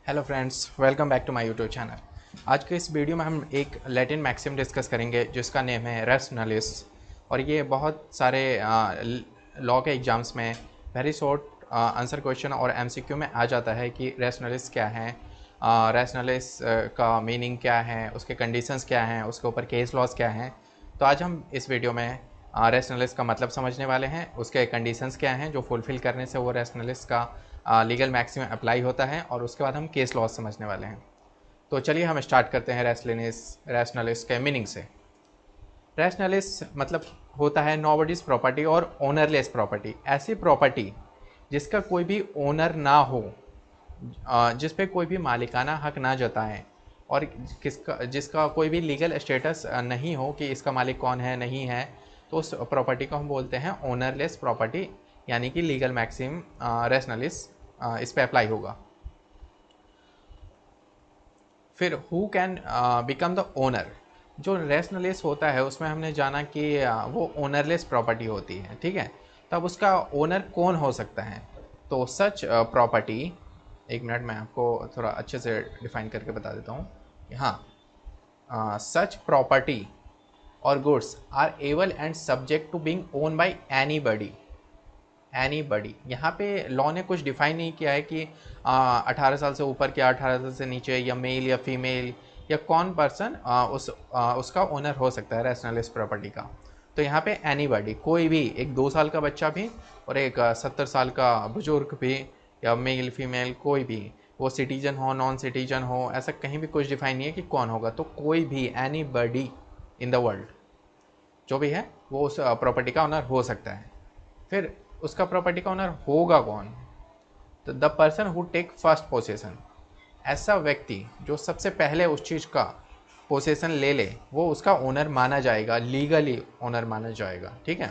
Hello friends, welcome back to my YouTube channel. आज के इस वीडियो में हम एक लैटिन मैक्सिम डिस्कस करेंगे जिसका नेम है रेस नलिस। और ये बहुत सारे लॉ के एग्जाम्स में वेरी शॉर्ट आंसर क्वेश्चन और एमसीक्यू में आ जाता है कि रेस नलिस क्या है, रेस नलिस का मीनिंग क्या है, उसके कंडीशंस क्या हैं, उसके ऊपर केस लॉज क्या हैं। तो आज हम इस वीडियो में रेस नलिस का मतलब समझने वाले हैं, उसके कंडीशंस क्या हैं जो फुलफ़िल करने से वो रेस नलिस का लीगल मैक्सिमम अप्लाई होता है, और उसके बाद हम केस लॉज समझने वाले हैं। तो चलिए हम स्टार्ट करते हैं रैशनलिस्ट के मीनिंग से। रैशनलिस्ट मतलब होता है नोबडीज प्रॉपर्टी और ओनरलेस प्रॉपर्टी, ऐसी प्रॉपर्टी जिसका कोई भी ओनर ना हो, जिस पे कोई भी मालिकाना हक ना जताएं, और किसका जिसका कोई भी लीगल स्टेटस नहीं हो कि इसका मालिक कौन है नहीं है। तो उस प्रॉपर्टी को हम बोलते हैं ओनरलेस प्रॉपर्टी, यानी कि लीगल मैक्सिम रैशनलिस इस पे अप्लाई होगा। फिर who can become the owner. जो रेशनलिस्ट होता है उसमें हमने जाना कि वो ओनरलेस प्रॉपर्टी होती है, ठीक है। तब उसका ओनर कौन हो सकता है? तो सच प्रॉपर्टी, एक मिनट मैं आपको थोड़ा अच्छे से डिफाइन करके बता देता हूँ। हाँ, सच प्रॉपर्टी और goods are able and subject to being own by anybody. यहाँ पे लॉ ने कुछ डिफाइन नहीं किया है कि 18 साल से ऊपर क्या 18 साल से नीचे, या मेल या फीमेल, या कौन पर्सन उसका ओनर हो सकता है रैशनलिस्ट प्रॉपर्टी का। तो यहाँ पे एनीबॉडी, कोई भी, एक 2 साल का बच्चा भी और एक 70 साल का बुजुर्ग भी, या मेल फीमेल कोई भी, वो सिटीजन हो नॉन सिटीजन हो, ऐसा कहीं भी कुछ डिफाइन नहीं है कि कौन होगा। तो कोई भी, एनीबॉडी इन द वर्ल्ड जो भी है वो उस प्रॉपर्टी का ओनर हो सकता है। फिर उसका प्रॉपर्टी का ओनर होगा कौन? तो the person who take first possession, ऐसा व्यक्ति जो सबसे पहले उस चीज़ का पोसेसन ले ले, वो उसका ओनर माना जाएगा, लीगली ओनर माना जाएगा, ठीक है।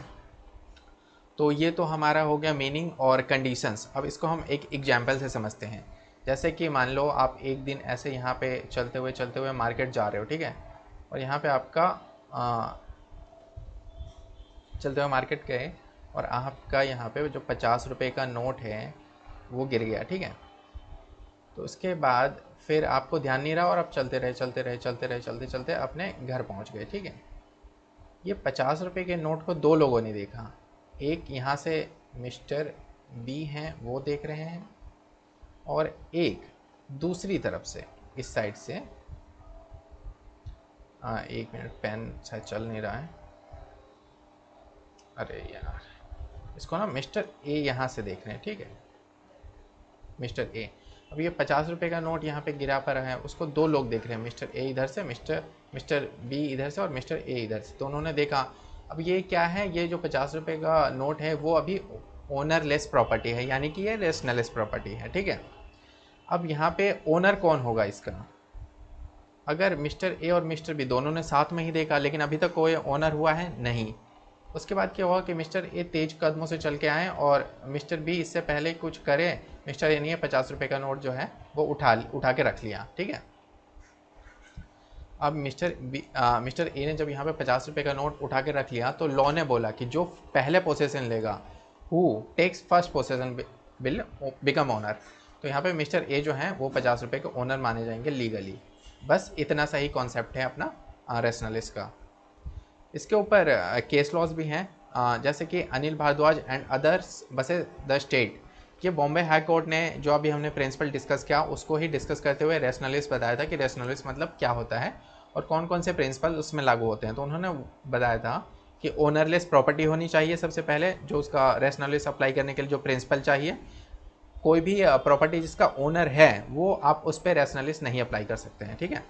तो ये तो हमारा हो गया मीनिंग और कंडीशंस। अब इसको हम एक एग्जाम्पल से समझते हैं। जैसे कि मान लो आप एक दिन ऐसे यहाँ पे चलते हुए मार्केट जा रहे हो, ठीक है। और यहाँ पे आपका चलते हुए मार्केट गए और आपका यहाँ पे जो 50 रुपये का नोट है वो गिर गया, ठीक है। तो उसके बाद फिर आपको ध्यान नहीं रहा और आप चलते चलते अपने घर पहुँच गए, ठीक है। ये 50 रुपये के नोट को दो लोगों ने देखा। एक यहाँ से मिस्टर बी हैं, वो देख रहे हैं, और एक दूसरी तरफ से, इस साइड से, एक मिनट, पेन शायद चल नहीं रहा है, अरे यार, इसको ना मिस्टर ए यहाँ से देख रहे हैं, ठीक है, मिस्टर ए। अब ये 50 रुपये का नोट यहाँ पे गिरा पड़ा है, उसको दो लोग देख रहे हैं, मिस्टर ए इधर से, मिस्टर बी इधर से, और मिस्टर ए इधर से, दोनों ने देखा। अब ये क्या है, ये जो 50 रुपये का नोट है वो अभी ओनरलेस प्रॉपर्टी है, यानी कि ये रेशनलेस प्रॉपर्टी है, ठीक है। अब यहाँ पे ओनर कौन होगा इसका? अगर मिस्टर ए और मिस्टर बी दोनों ने साथ में ही देखा, लेकिन अभी तक कोई ओनर हुआ है नहीं। उसके बाद क्या हुआ कि मिस्टर ए तेज कदमों से चल के आए और मिस्टर बी इससे पहले कुछ करे, मिस्टर ए ने 50 रुपये का नोट जो है वो उठा के रख लिया, ठीक है। अब मिस्टर ए ने जब यहाँ पे 50 रुपये का नोट उठा के रख लिया, तो लॉ ने बोला कि जो पहले पोसेसन लेगा, who takes first possession will become owner. तो यहाँ पे मिस्टर ए जो है वो 50 रुपये के ओनर माने जाएंगे लीगली। बस इतना सा ही कॉन्सेप्ट है अपना रेशनलिस्ट का। इसके ऊपर केस लॉज भी हैं, जैसे कि अनिल भारद्वाज एंड अदर्स बसे द स्टेट। ये बॉम्बे हाई कोर्ट ने, जो अभी हमने प्रिंसिपल डिस्कस किया उसको ही डिस्कस करते हुए रेशनलिस्ट बताया था कि रेशनलिस्ट मतलब क्या होता है और कौन कौन से प्रिंसिपल उसमें लागू होते हैं। तो उन्होंने बताया था कि ओनरलेस प्रॉपर्टी होनी चाहिए सबसे पहले, जो उसका रेशनलिस्ट अप्लाई करने के लिए जो प्रिंसिपल चाहिए। कोई भी प्रॉपर्टी जिसका ओनर है वो आप उस पर रेशनलिस्ट नहीं अप्लाई कर सकते हैं, ठीक है।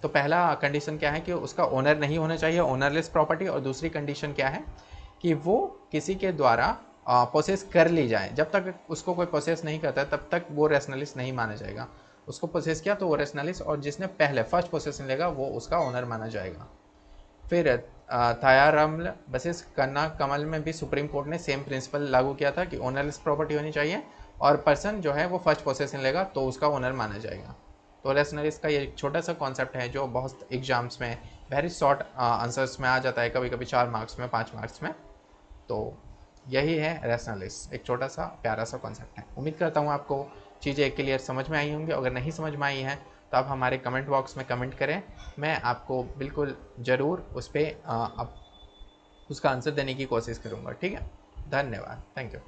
तो पहला कंडीशन क्या है कि उसका ओनर नहीं होना चाहिए, ओनरलेस प्रॉपर्टी। और दूसरी कंडीशन क्या है कि वो किसी के द्वारा प्रोसेस कर ली जाए। जब तक उसको कोई प्रोसेस नहीं करता है तब तक वो रेशनलिस्ट नहीं माना जाएगा। उसको प्रोसेस किया तो वो रेशनलिस्ट, और जिसने पहले फर्स्ट पोसेशन लेगा वो उसका ओनर माना जाएगा। फिर थायारमल बसेस कन्ना कमल में भी सुप्रीम कोर्ट ने सेम प्रिंसिपल लागू किया था कि ओनरलेस प्रॉपर्टी होनी चाहिए, और पर्सन जो है वो फर्स्ट पोसेशन लेगा तो उसका ओनर माना जाएगा। तो रेशनलिस्ट का ये एक छोटा सा कॉन्सेप्ट है जो बहुत एग्जाम्स में वेरी शॉर्ट आंसर्स में आ जाता है, कभी कभी 4 मार्क्स में, 5 मार्क्स में। तो यही है रेशनलिस्ट, एक छोटा सा प्यारा सा कॉन्सेप्ट है। उम्मीद करता हूँ आपको चीज़ें क्लियर समझ में आई होंगी। अगर नहीं समझ में आई हैं तो आप हमारे कमेंट बॉक्स में कमेंट करें, मैं आपको बिल्कुल ज़रूर उस पर उसका आंसर देने की कोशिश करूँगा। ठीक है, धन्यवाद, थैंक यू।